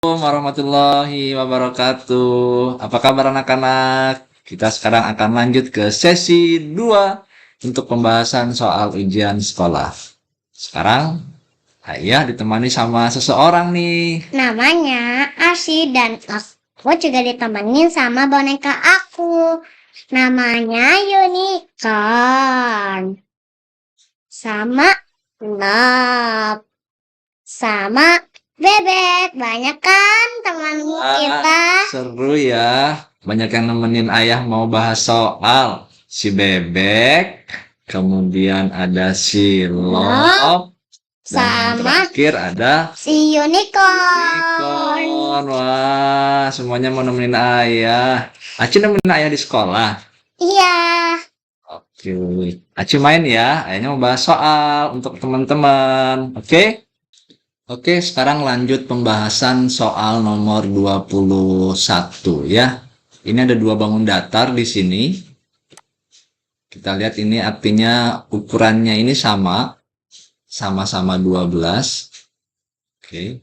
Assalamualaikum warahmatullahi wabarakatuh. Apa kabar anak-anak? Kita sekarang akan lanjut ke sesi 2 untuk pembahasan soal ujian sekolah. Sekarang, Ayah ditemani sama seseorang nih. Namanya Arsy dan aku juga ditemenin sama boneka aku. Namanya Unicorn. Sama Love. Sama Bebek. Banyak kan teman kita? Seru ya. Banyak yang nemenin Ayah mau bahas soal si Bebek, kemudian ada si Love, dan yang Sama terakhir ada si Unicorn. Unicorn. Wah, semuanya mau nemenin Ayah. Aci nemenin Ayah di sekolah. Iya. Oke, Aci main ya. Ayahnya mau bahas soal untuk teman-teman. Oke? Oke, sekarang lanjut pembahasan soal nomor 21 ya. Ini ada 2 bangun datar di sini. Kita lihat ini artinya ukurannya ini sama-sama 12. Oke.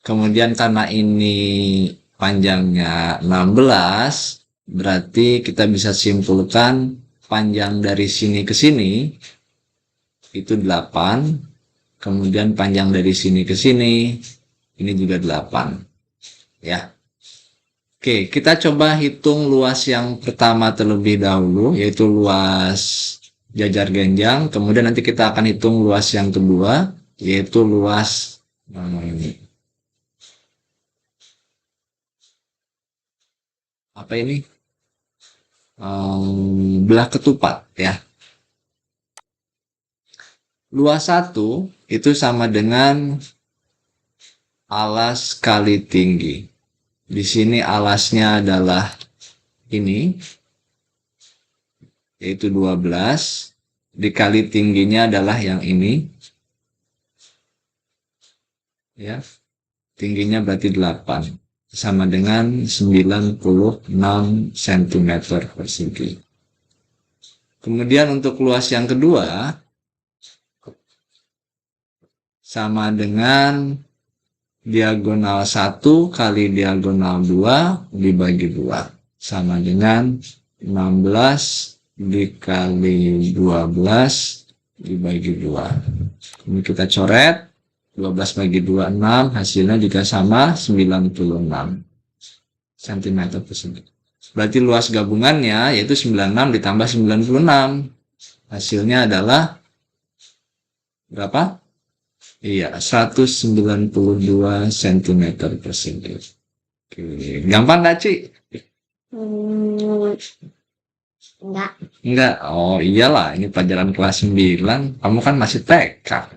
Kemudian karena ini panjangnya 16, berarti kita bisa simpulkan panjang dari sini ke sini itu 8. Kemudian panjang dari sini ke sini ini juga 8. Ya. Oke, kita coba hitung luas yang pertama terlebih dahulu, yaitu luas jajar genjang. Kemudian nanti kita akan hitung luas yang kedua, yaitu luas apa ini? Belah ketupat ya. Luas 1 itu sama dengan alas kali tinggi. Di sini alasnya adalah ini, yaitu 12. Dikali tingginya adalah yang ini. Ya. Tingginya berarti 8. Sama dengan 96 cm persegi. Kemudian untuk luas yang kedua, sama dengan diagonal 1 kali diagonal 2 dibagi 2. Sama dengan 16 dikali 12 dibagi 2. Ini kita coret. 12 bagi 2, 6. Hasilnya juga sama, 96 cm persegi. Berarti luas gabungannya yaitu 96 ditambah 96. Hasilnya adalah berapa? Iya, 192 cm persegi. Oke, gampang nggak, Ci? Enggak. Enggak. Oh, iyalah, ini pelajaran kelas 9. Kamu kan masih TK.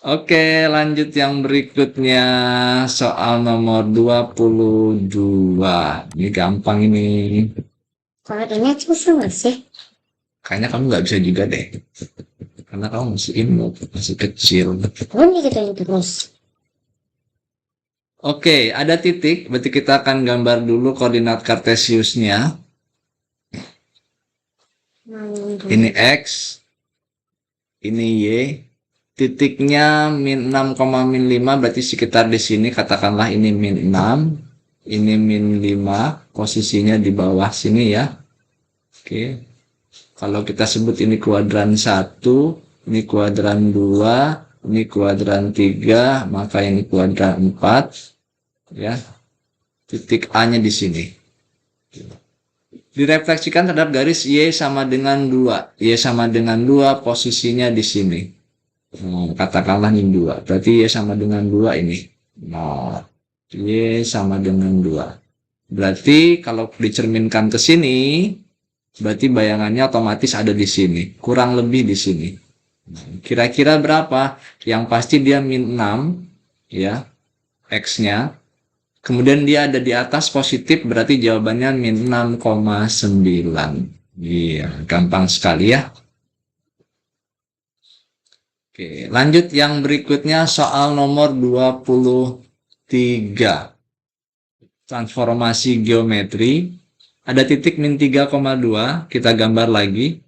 Oke, lanjut yang berikutnya. Soal nomor 22. Ini gampang ini. Kalau ini susah nggak sih? Kayaknya kamu nggak bisa juga deh. Karena kamu masih kecil. Ini gitu terus. Oke, ada titik. Berarti kita akan gambar dulu koordinat kartesiusnya. Ini X. Ini Y. Titiknya min 6, min 5. Berarti sekitar di sini. Katakanlah ini min 6. Ini min 5. Posisinya di bawah sini ya. Oke. Kalau kita sebut ini kuadran 1. Ini kuadran 2. Ini kuadran 3. Maka ini kuadran 4. Ya, titik A-nya di sini. Direfleksikan terhadap garis Y sama dengan 2. Y sama dengan 2, posisinya di sini. Katakanlah ini 2. Berarti Y sama dengan 2 ini. Y sama dengan 2. Berarti kalau dicerminkan ke sini, berarti bayangannya otomatis ada di sini. Kurang lebih di sini. Kira-kira berapa? Yang pasti dia min 6. Ya, X-nya. Kemudian dia ada di atas positif, berarti jawabannya min 6,9. Iya, gampang sekali ya. Oke, lanjut yang berikutnya soal nomor 23. Transformasi geometri. Ada titik min 3,2, kita gambar lagi.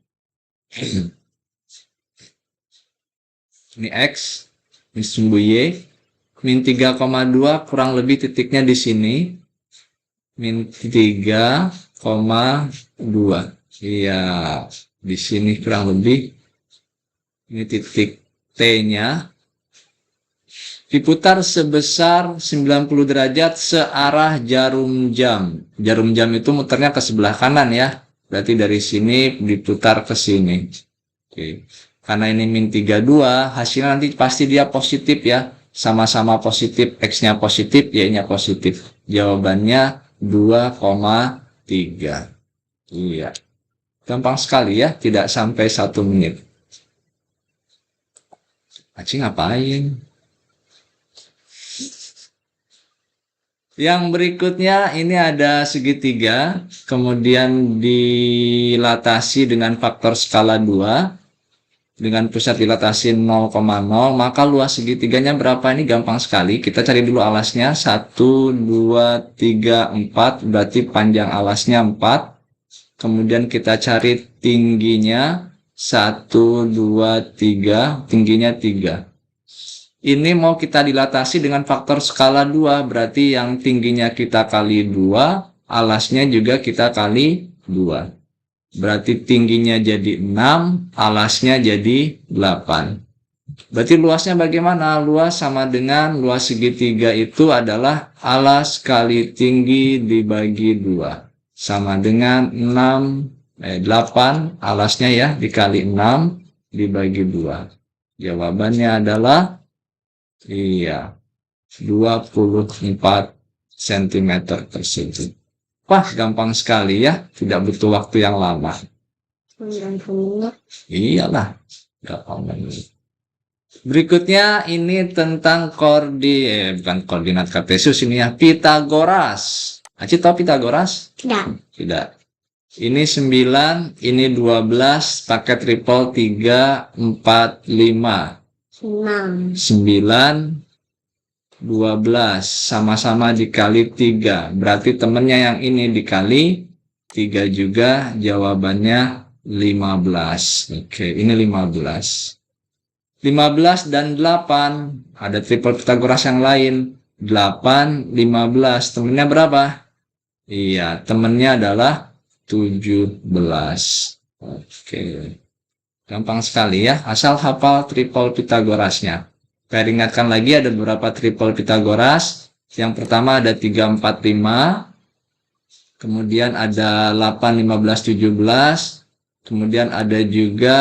Ini X, ini sumbu Y. min 3,2 kurang lebih titiknya di sini. Min 3,2. Iya, di sini kurang lebih. Ini titik T-nya. Diputar sebesar 90 derajat searah jarum jam. Jarum jam itu muternya ke sebelah kanan ya. Berarti dari sini diputar ke sini. Oke. Karena ini min 32, hasilnya nanti pasti dia positif ya. Sama-sama positif, X-nya positif, Y-nya positif. Jawabannya 2,3. Iya. Gampang sekali ya, tidak sampai 1 menit. Aci ngapain? Yang berikutnya ini ada segitiga, kemudian dilatasi dengan faktor skala 2, dengan pusat dilatasi 0,0, maka luas segitiganya berapa? Ini gampang sekali, kita cari dulu alasnya, 1, 2, 3, 4, berarti panjang alasnya 4, kemudian kita cari tingginya, 1, 2, 3, tingginya 3. Ini mau kita dilatasi dengan faktor skala 2, berarti yang tingginya kita kali 2, alasnya juga kita kali 2. Berarti tingginya jadi 6, alasnya jadi 8. Berarti luasnya bagaimana? Luas sama dengan luas segitiga itu adalah alas kali tinggi dibagi 2. Sama dengan 8, alasnya ya, dikali 6, dibagi 2. Jawabannya adalah 24 cm persegi. Wah, gampang sekali ya, tidak butuh waktu yang lama. 90 menit. Iyalah, gampang banget. Berikutnya ini tentang bukan koordinat kartesius ini ya, Pitagoras. Aci tahu Pitagoras? Tidak. Tidak. Ini 9, ini 12, pakai triple 3, 4, 5. 6. 9, 12, sama-sama dikali 3. Berarti temennya yang ini dikali 3 juga, jawabannya 15. Oke, ini 15. 15 dan 8, ada triple Pitagoras yang lain. 8, 15, temennya berapa? Iya, temennya adalah 17. Oke. Gampang sekali ya, asal hafal triple Pitagorasnya. Saya ingatkan lagi ada beberapa triple Pitagoras. Yang pertama ada 3, 4, 5. Kemudian ada 8, 15, 17. Kemudian ada juga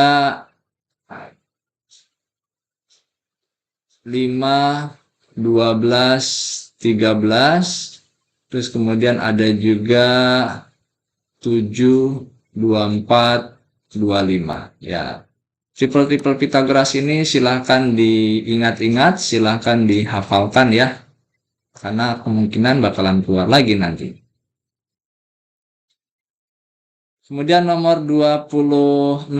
5, 12, 13. Terus kemudian ada juga 7, 24, 25 ya. Triple Pitagoras ini silahkan diingat-ingat, silahkan dihafalkan ya, karena kemungkinan bakalan keluar lagi nanti. Kemudian nomor 26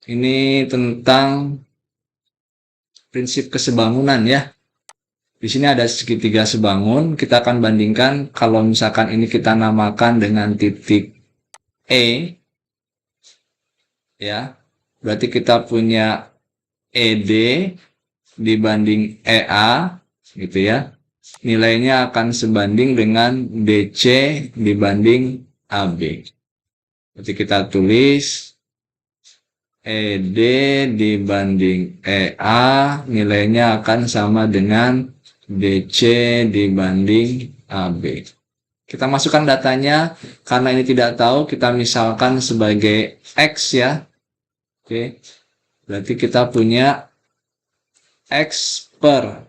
ini tentang prinsip kesebangunan ya. Di sini ada segitiga sebangun, kita akan bandingkan kalau misalkan ini kita namakan dengan titik E ya, berarti kita punya ED dibanding EA gitu ya, nilainya akan sebanding dengan DC dibanding AB. Berarti kita tulis ED dibanding EA, nilainya akan sama dengan DC dibanding AB. Kita masukkan datanya, karena ini tidak tahu, kita misalkan sebagai X ya. Oke, berarti kita punya X per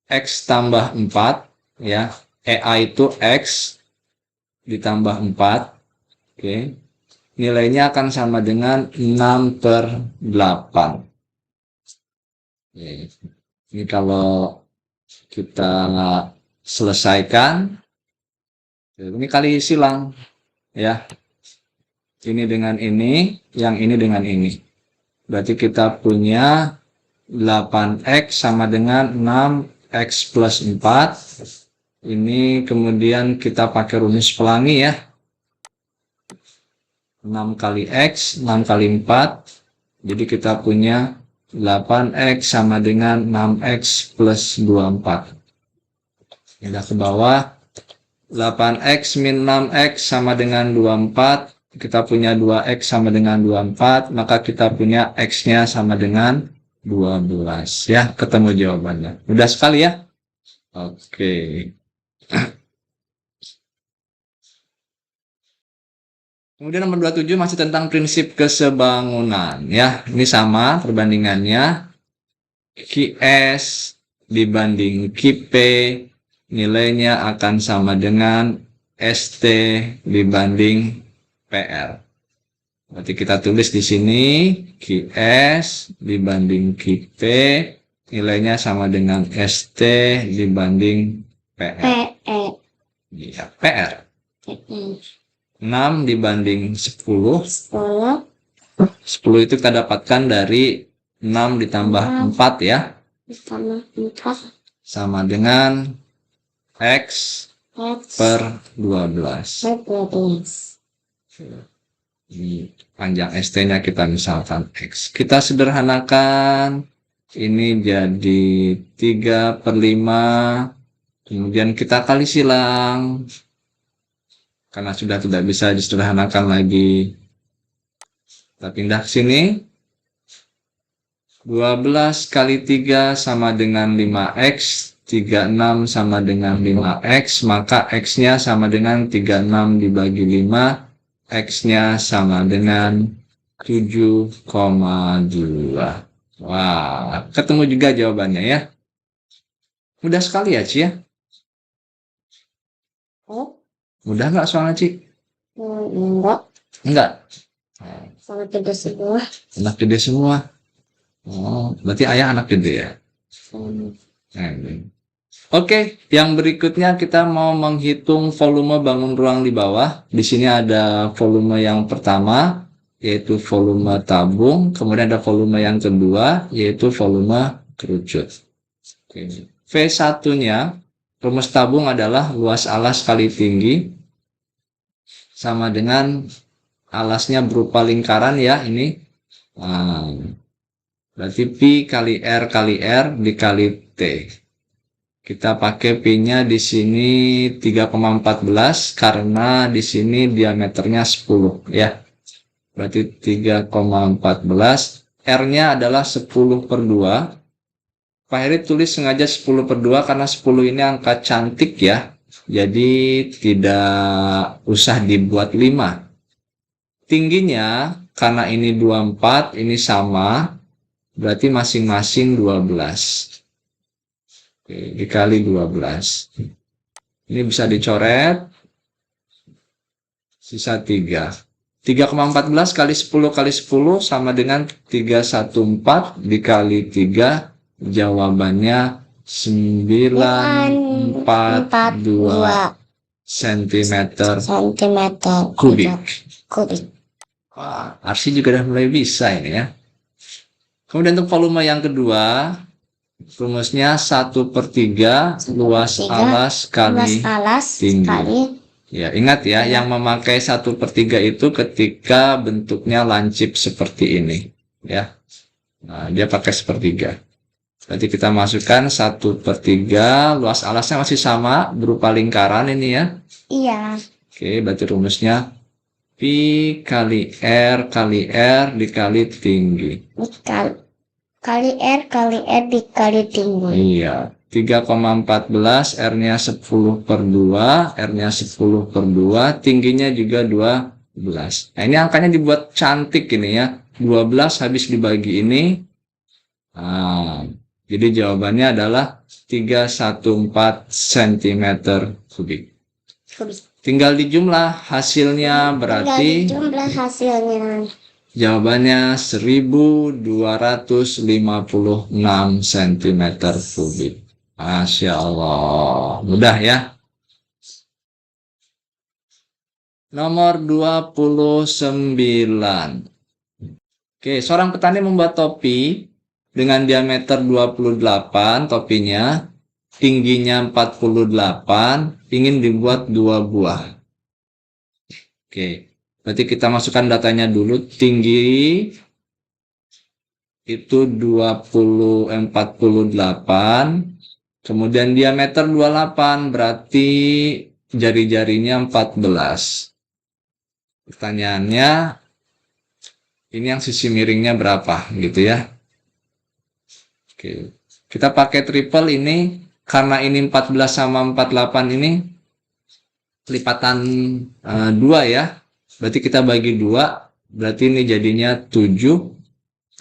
X tambah 4 ya. EA itu X ditambah 4. Oke, nilainya akan sama dengan 6 per 8. Oke. Ini kalau kita selesaikan, ini kali silang ya. Ini dengan ini, yang ini dengan ini. Berarti kita punya 8X sama dengan 6X plus 4. Ini kemudian kita pakai rumus pelangi ya. 6 kali X, 6 kali 4. Jadi kita punya 8x sama dengan 6x plus 24. Pindah ke bawah. 8x min 6x sama dengan 24. Kita punya 2x sama dengan 24. Maka kita punya x-nya sama dengan 12. Ya, ketemu jawabannya. Mudah sekali ya. Oke. Kemudian nomor 27 masih tentang prinsip kesebangunan. Ya, ini sama perbandingannya. QS dibanding QP nilainya akan sama dengan ST dibanding PR. Berarti kita tulis di sini QS dibanding QP nilainya sama dengan ST dibanding PR. Iya, PR. 6 dibanding 10. 10 itu kita dapatkan dari 6 ditambah 4 ya. Sama dengan X per 12. Ini panjang ST-nya kita misalkan X. Kita sederhanakan. Ini jadi 3/5. Kemudian kita kali silang. Karena sudah tidak bisa disederhanakan lagi. Kita pindah ke sini. 12 kali 3 sama dengan 5x. 36 sama dengan 5x. Maka x-nya sama dengan 36 dibagi 5. X-nya sama dengan 7,2. Wah, ketemu juga jawabannya ya. Mudah sekali ya, Ci ya? Mudah nggak soalnya, Ci? Enggak. Sangat gede semua. Anak gede semua. Oh, berarti ayah anak gede ya? Oke, yang berikutnya kita mau menghitung volume bangun ruang di bawah. Di sini ada volume yang pertama, yaitu volume tabung. Kemudian ada volume yang kedua, yaitu volume kerucut. Oke. V1-nya, rumus tabung adalah luas alas kali tinggi. Sama dengan alasnya berupa lingkaran ya, ini. Nah, berarti Pi kali R dikali T. Kita pakai Pi-nya di sini 3,14 karena di sini diameternya 10 ya. Berarti 3,14. R-nya adalah 10/2. Pak Heri tulis sengaja 10/2 karena 10 ini angka cantik ya. Jadi tidak usah dibuat 5. Tingginya karena ini 24, ini sama. Berarti masing-masing 12. Oke, dikali 12. Ini bisa dicoret. Sisa 3. 3,14 kali 10 kali 10 sama dengan 314 dikali 3. Jawabannya 942 cm kubik. Wah, Arsi juga udah mulai bisa ini ya. Kemudian untuk volume yang kedua, rumusnya 1/3 luas alas kali tinggi. Ya, ingat ya, yang memakai 1/3 itu ketika bentuknya lancip seperti ini. Ya, nah, dia pakai 1/3. Berarti kita masukkan 1/3, luas alasnya masih sama, berupa lingkaran ini ya. Iya. Oke, berarti rumusnya Pi kali R dikali tinggi. Kali R dikali tinggi. Iya, 3,14, R-nya 10/2, R-nya 10/2, tingginya juga 12. Nah, ini angkanya dibuat cantik ini ya. 12 habis dibagi ini. Nah, jadi jawabannya adalah 314 cm kubik. Tinggal dijumlah hasilnya berarti jawabannya 1256 cm kubik. Masya Allah. Mudah ya. Nomor 29. Oke, seorang petani membuat topi dengan diameter 28 topinya, tingginya 48, ingin dibuat 2 buah. Oke, berarti kita masukkan datanya dulu. Tinggi itu 48. Kemudian diameter 28, berarti jari-jarinya 14. Pertanyaannya, ini yang sisi miringnya berapa gitu ya. Oke. Kita pakai triple ini, karena ini 14 sama 48 ini lipatan 2 ya. Berarti kita bagi 2, berarti ini jadinya 7,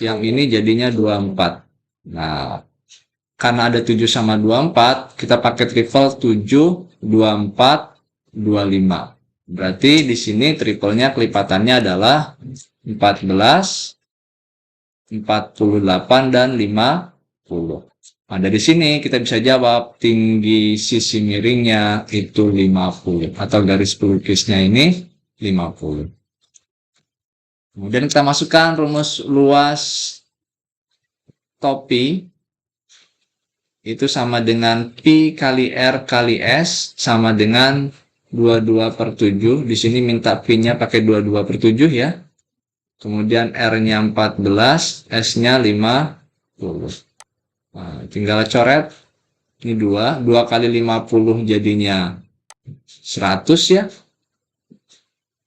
yang ini jadinya 24. Nah, karena ada 7 sama 24, kita pakai triple 7, 24, 25. Berarti di sini triplenya kelipatannya adalah 14, 48, dan 50. Nah, dari sini kita bisa jawab tinggi sisi miringnya itu 50, atau garis pelukisnya ini 50. Kemudian kita masukkan rumus luas topi. Itu sama dengan Pi kali R kali S sama dengan 22/7. Di sini minta Pi-nya pakai 22/7 ya. Kemudian R-nya 14, S-nya 50. Nah, tinggal coret. Ini 2 kali 50 jadinya 100 ya.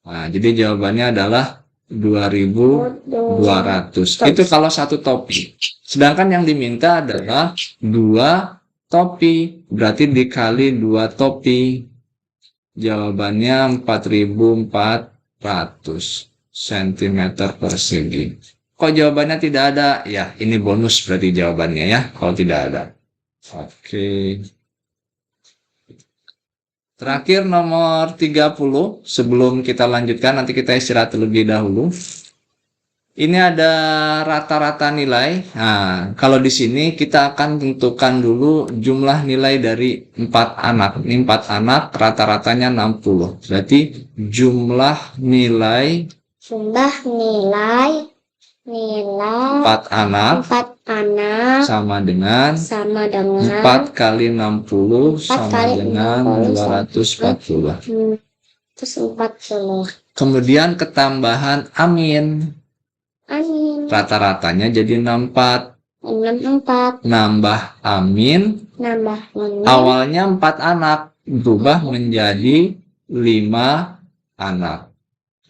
Nah, jadi jawabannya adalah 2200. Itu kalau satu topi. Sedangkan yang diminta adalah 2 topi. Berarti dikali 2 topi. Jawabannya 4400 cm persegi. Kok jawabannya tidak ada? Ya, ini bonus berarti jawabannya ya, kalau tidak ada. Oke. Terakhir nomor 30. Sebelum kita lanjutkan, nanti kita istirahat terlebih dahulu. Ini ada rata-rata nilai. Nah, kalau di sini kita akan tentukan dulu jumlah nilai dari 4 anak. Ini 4 anak, rata-ratanya 60. Berarti jumlah nilai 4 anak sama dengan 4 kali 60 sama dengan 240. Terus 40. Kemudian ketambahan amin. Rata-ratanya jadi 64. 64. Nambah amin. Awalnya 4 anak, berubah menjadi 5 anak.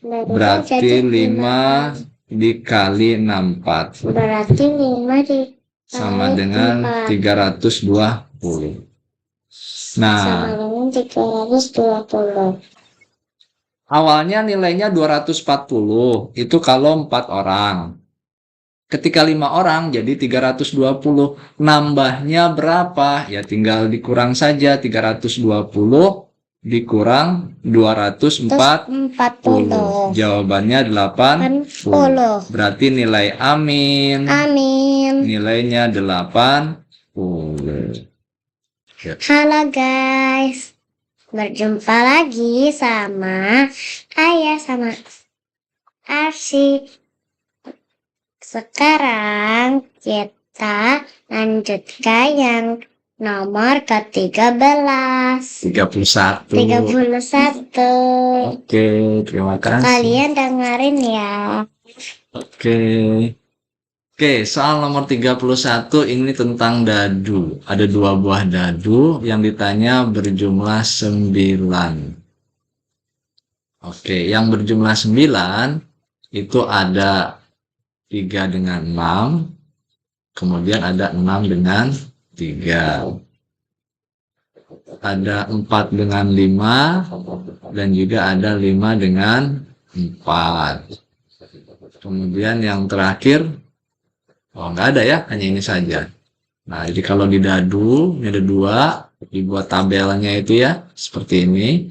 Berarti 5 dikali 64. Berarti 5 Sama dengan 320. Nah, sama dengan 320. awalnya nilainya 240. Itu kalau 4 orang. Ketika 5 orang jadi 320. Nambahnya berapa? Ya tinggal dikurang saja. 320 dikurang 240. Jawabannya 80. Berarti nilai amin. Nilainya 80. Halo guys. Berjumpa lagi sama Ayah sama Arsy. Sekarang kita lanjutkan yang nomor ke-13. 31. 31. Oke, terima kasih. Kalian dengerin ya. Oke, soal nomor 31 ini tentang dadu. Ada 2 buah dadu yang ditanya berjumlah 9. Oke, yang berjumlah 9 itu ada 3 dengan 6, kemudian ada 6 dengan 3. Ada 4 dengan 5, dan juga ada 5 dengan 4. Kemudian yang terakhir, nggak ada ya, hanya ini saja. Nah, jadi kalau di dadu, ini ada 2, dibuat tabelnya itu ya, seperti ini.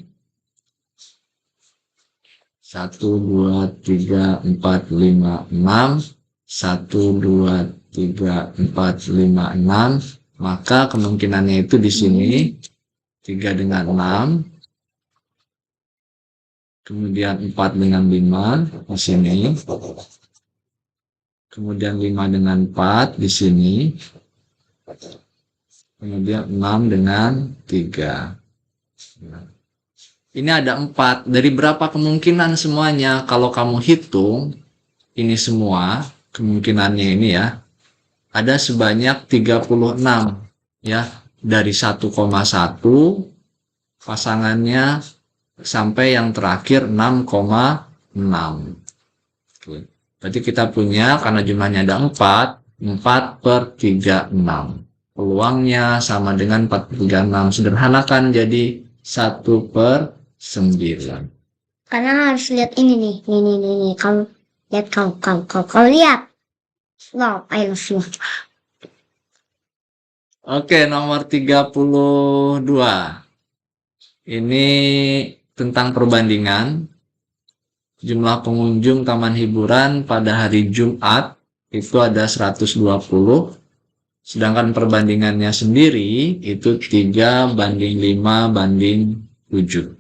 1, 2, 3, 4, 5, 6. 1, 2, 3, 4, 5, 6. Maka kemungkinannya itu di sini 3 dengan 6. Kemudian 4 dengan 5 di sini. Kemudian 5 dengan 4 di sini. Kemudian 6 dengan 3. Ini ada 4. Dari berapa kemungkinan semuanya? Kalau kamu hitung ini semua, kemungkinannya ini ya. ada sebanyak 36 ya, dari 1,1 pasangannya sampai yang terakhir 6,6. Oke. Berarti kita punya, karena jumlahnya ada 4/36. Peluangnya sama dengan 4/36. Sederhanakan jadi 1/9. Karena harus lihat ini nih. Nih. Kamu lihat, kau lihat. Wow, I love you. Oke, nomor 32. Ini tentang perbandingan. Jumlah pengunjung taman hiburan pada hari Jumat itu ada 120. Sedangkan perbandingannya sendiri itu 3:5:7.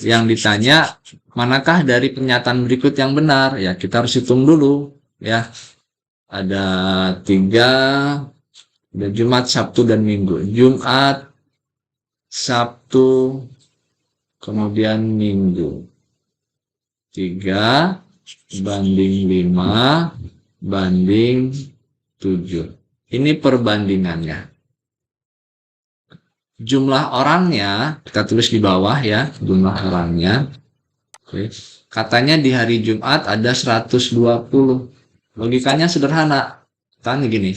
Yang ditanya, manakah dari pernyataan berikut yang benar? Ya, kita harus hitung dulu. Ya, ada 3, ada Jumat, Sabtu, dan Minggu. Jumat, Sabtu, kemudian Minggu. 3:5:7. Ini perbandingannya. Jumlah orangnya, kita tulis di bawah ya, jumlah orangnya. Oke. Katanya di hari Jumat ada 120. Logikanya sederhana. Kan gini.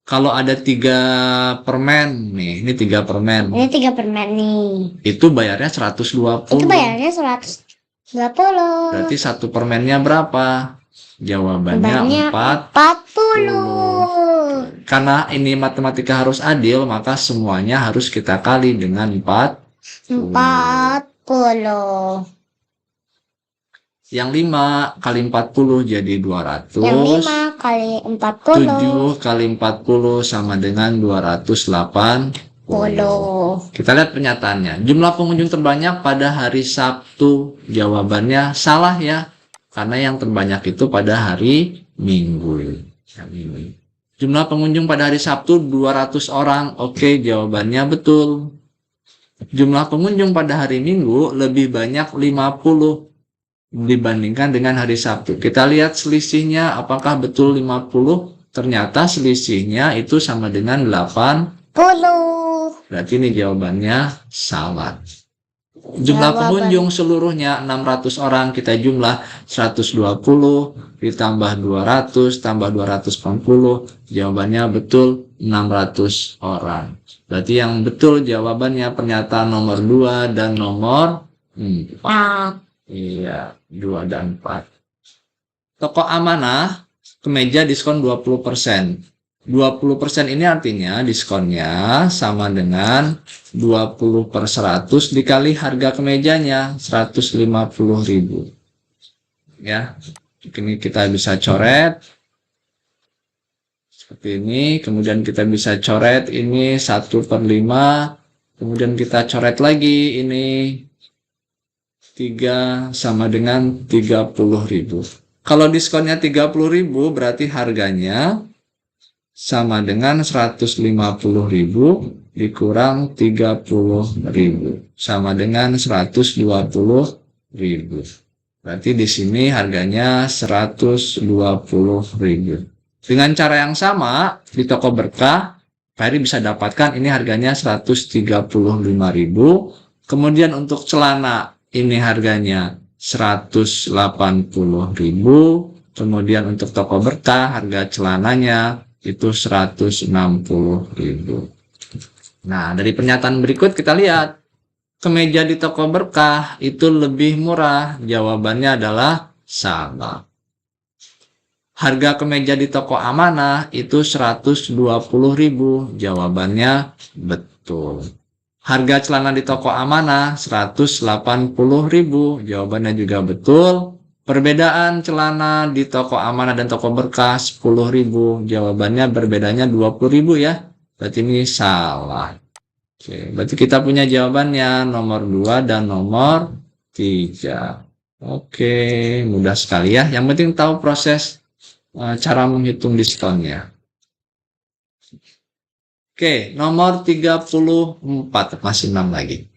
Kalau ada 3 permen nih, ini 3 permen. Ini 3 permen nih. Itu bayarnya 120. Itu bayarnya 120. Berarti 1 permennya berapa? Jawabannya 40. Karena ini matematika harus adil, maka semuanya harus kita kali dengan 40. Yang 5 kali 40 jadi 200. Yang 5 kali 40. 7 kali 40 sama dengan 280. Kita lihat pernyataannya. Jumlah pengunjung terbanyak pada hari Sabtu. Jawabannya salah ya. Karena yang terbanyak itu pada hari Minggu. Jumlah pengunjung pada hari Sabtu 200 orang. Oke, jawabannya betul. Jumlah pengunjung pada hari Minggu lebih banyak 50 dibandingkan dengan hari Sabtu. Kita lihat selisihnya apakah betul 50? Ternyata selisihnya itu sama dengan 80. Berarti ini jawabannya salah. Jumlah pengunjung seluruhnya 600 orang, kita jumlah 120 ditambah 200 tambah 280, jawabannya betul 600 orang. Berarti yang betul jawabannya pernyataan nomor 2 dan nomor 4. Iya, 2 dan 4. Toko Amanah kemeja diskon 20%. 20% ini artinya diskonnya sama dengan 20/100 dikali harga kemejanya 150.000. Ya, ini kita bisa coret seperti ini, kemudian kita bisa coret ini 1/5, kemudian kita coret lagi ini 3 sama dengan 30.000. Kalau diskonnya 30.000 berarti harganya sama dengan 150.000 dikurang 30.000 sama dengan 120.000. Berarti di sini harganya 120.000. Dengan cara yang sama di toko Berkah, Pak Heri bisa dapatkan ini harganya 135.000. Kemudian untuk celana ini harganya 180.000. Kemudian untuk toko Berkah harga celananya itu 160.000. Nah, dari pernyataan berikut kita lihat kemeja di toko Berkah itu lebih murah. Jawabannya adalah salah. Harga kemeja di toko Amanah itu 120.000. Jawabannya betul. Harga celana di toko Amanah 180.000. Jawabannya juga betul. Perbedaan celana di toko Amanah dan toko Berkah 10.000. Jawabannya berbedanya 20.000 ya. Berarti ini salah. Oke, berarti kita punya jawabannya nomor 2 dan nomor 3. Oke, mudah sekali ya. Yang penting tahu proses cara menghitung diskonnya. Oke, nomor 34, masih 6 lagi.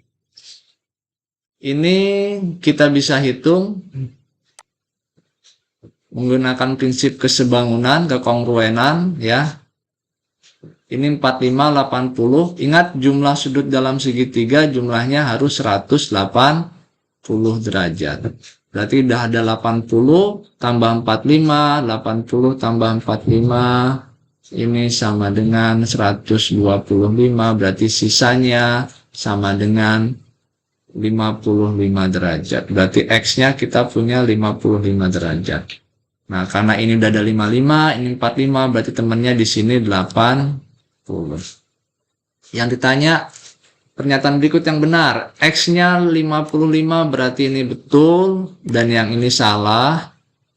Ini kita bisa hitung menggunakan prinsip kesebangunan, kekongruenan ya. Ini 45, 80. Ingat jumlah sudut dalam segitiga jumlahnya harus 180 derajat. Berarti udah ada 80 tambah 45, 80 tambah 45. Ini sama dengan 125, berarti sisanya sama dengan 55 derajat. Berarti X-nya kita punya 55 derajat. Nah, karena ini udah ada 55, ini 45, berarti temannya di sini 80. Yang ditanya, pernyataan berikut yang benar. X-nya 55, berarti ini betul, dan yang ini salah.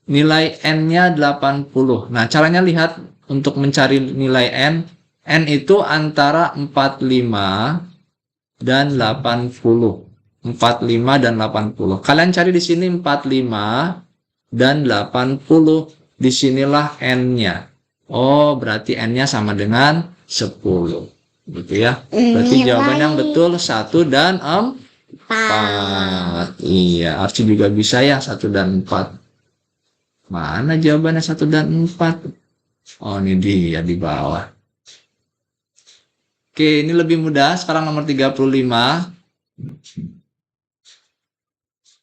Nilai N-nya 80. Nah, caranya lihat untuk mencari nilai N. N itu antara 45 dan 80. 45 dan 80. Kalian cari di sini 45 dan 80. Disinilah N-nya. Oh, berarti N-nya sama dengan 10. Gitu ya. Berarti jawaban yang betul 1 dan 4. Iya, Archie juga bisa ya 1 dan 4. Mana jawabannya 1 dan 4? Oh, ini dia di bawah. Oke, ini lebih mudah. Sekarang nomor 35.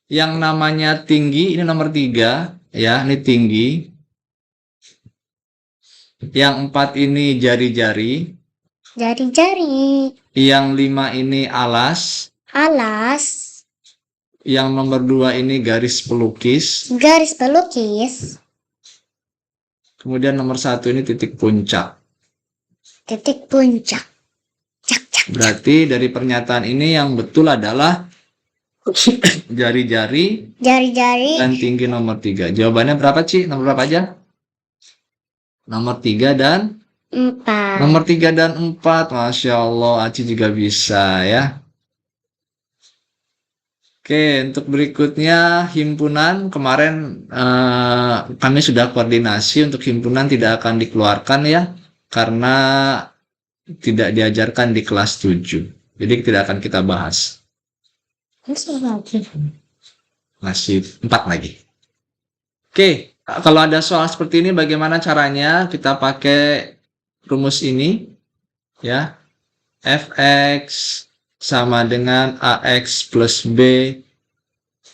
Yang namanya tinggi, ini nomor 3. Ya, ini tinggi. Yang 4 ini jari-jari. Jari-jari. Yang 5 ini alas. Alas. Yang nomor 2 ini garis pelukis. Garis pelukis. Kemudian nomor 1 ini titik puncak. Titik puncak. Cak, cak. Berarti dari pernyataan ini yang betul adalah jari-jari Jari-jari. dan tinggi nomor 3. Jawabannya berapa, Ci? Nomor berapa aja? Nomor 3 dan 4. nomor 3 dan 4. Masya Allah, Aci juga bisa ya. Oke, untuk berikutnya himpunan. Kemarin kami sudah koordinasi untuk himpunan tidak akan dikeluarkan ya, karena tidak diajarkan di kelas 7. Jadi tidak akan kita bahas. Masih 4 lagi. Oke, kalau ada soal seperti ini bagaimana caranya? Kita pakai rumus ini ya. Fx sama dengan AX plus B.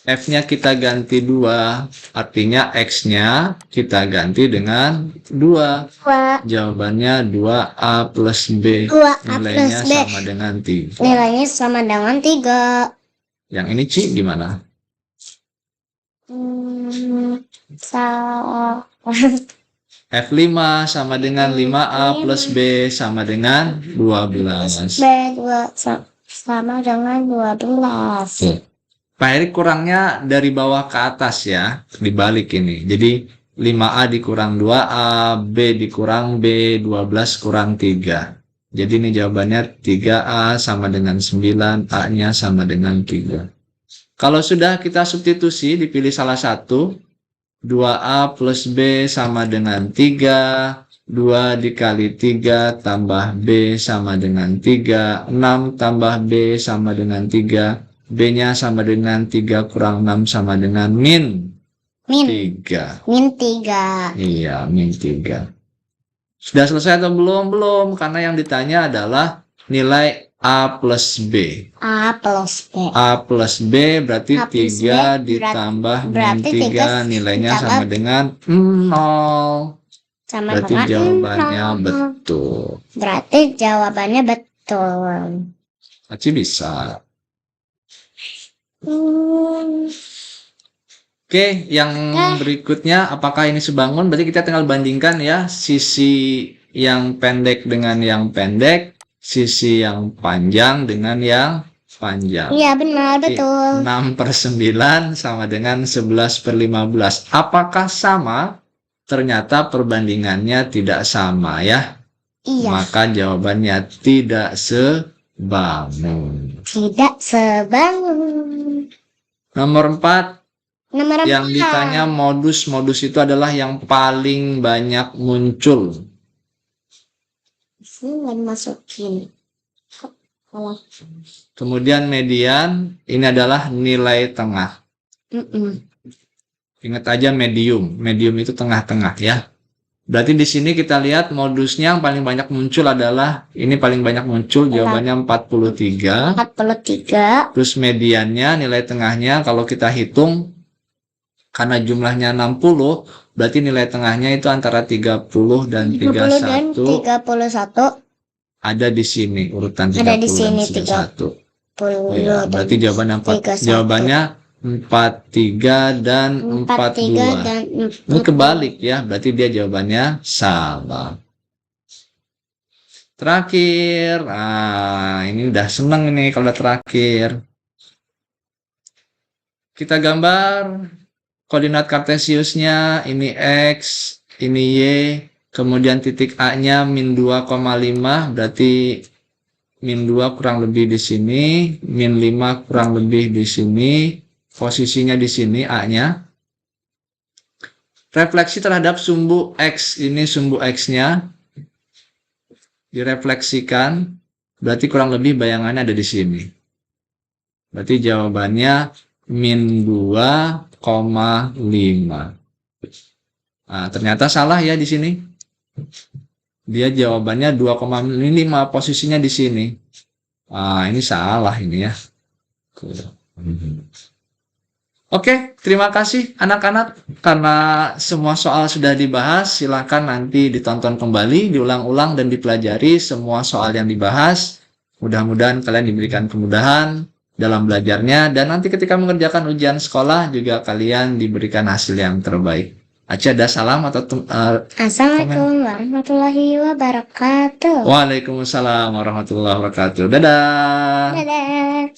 F-nya kita ganti 2. Artinya X-nya kita ganti dengan 2. 2. Jawabannya 2A plus B. 2A Nilainya plus B. sama dengan 3. Nilainya sama dengan 3. Yang ini, Ci, gimana? F5 sama dengan 5A plus B sama dengan 12. B2 sama dengan 12. Pak Erik kurangnya dari bawah ke atas ya, dibalik ini. Jadi 5A dikurang 2A, B dikurang B, 12 kurang 3. Jadi ini jawabannya 3A sama dengan 9, A-nya sama dengan 3. Kalau sudah kita substitusi, dipilih salah satu, 2A plus B sama dengan 3, 2 dikali 3 tambah B sama dengan 3, 6 tambah B sama dengan 3, B-nya sama dengan 3 kurang 6 sama dengan min 3. Min 3. Iya, min 3. Sudah selesai atau belum? Belum, karena yang ditanya adalah nilai A plus B. A plus B. A plus B berarti A plus 3 B ditambah min berarti 3 nilainya ditambah sama dengan 0. Sama Berarti dengan jawabannya 0. betul. Berarti jawabannya betul. Aci bisa. Oke, yang berikutnya apakah ini sebangun? Berarti kita tinggal bandingkan ya sisi yang pendek dengan yang pendek, sisi yang panjang dengan yang panjang. Iya benar, betul. 6/9 sama dengan 11/15. Apakah sama? Ternyata perbandingannya tidak sama ya. Iya. Maka jawabannya tidak sebangun. Tidak sebangun. Nomor 4. Nomor Yang 4. ditanya modus. Modus itu adalah yang paling banyak muncul. Ini nggak dimasukin. Kemudian median, ini adalah nilai tengah. Ingat aja medium. Medium itu tengah-tengah ya. Berarti di sini kita lihat modusnya yang paling banyak muncul adalah ini paling banyak muncul jawabannya 43. 43. Terus mediannya nilai tengahnya kalau kita hitung karena jumlahnya 60 berarti nilai tengahnya itu antara 30 dan 30 dan 31. 31. Ada di sini urutan 30 Ada di sini dan 31. Oh 30 ya, berarti dan jawabannya 31. jawabannya 43 dan 42. 43 dan Ini kebalik ya, berarti dia jawabannya salah. Terakhir, ini udah seneng ini kalau udah terakhir. Kita gambar koordinat kartesiusnya, ini X, ini Y, kemudian titik A-nya min 2,5, berarti min 2 kurang lebih di sini, min 5 kurang lebih di sini, posisinya di sini A-nya. Refleksi terhadap sumbu X, ini sumbu X-nya direfleksikan, berarti kurang lebih bayangannya ada di sini. Berarti jawabannya min 2,5. Nah, ternyata salah ya di sini. Dia jawabannya 2,5, posisinya di sini. Ini salah ini ya. Oke, terima kasih anak-anak. Karena semua soal sudah dibahas, silakan nanti ditonton kembali, diulang-ulang dan dipelajari semua soal yang dibahas. Mudah-mudahan kalian diberikan kemudahan dalam belajarnya dan nanti ketika mengerjakan ujian sekolah juga kalian diberikan hasil yang terbaik. Aca ada salam atau Assalamualaikum warahmatullahi wabarakatuh. Waalaikumsalam warahmatullahi wabarakatuh. Dadah. Dadah.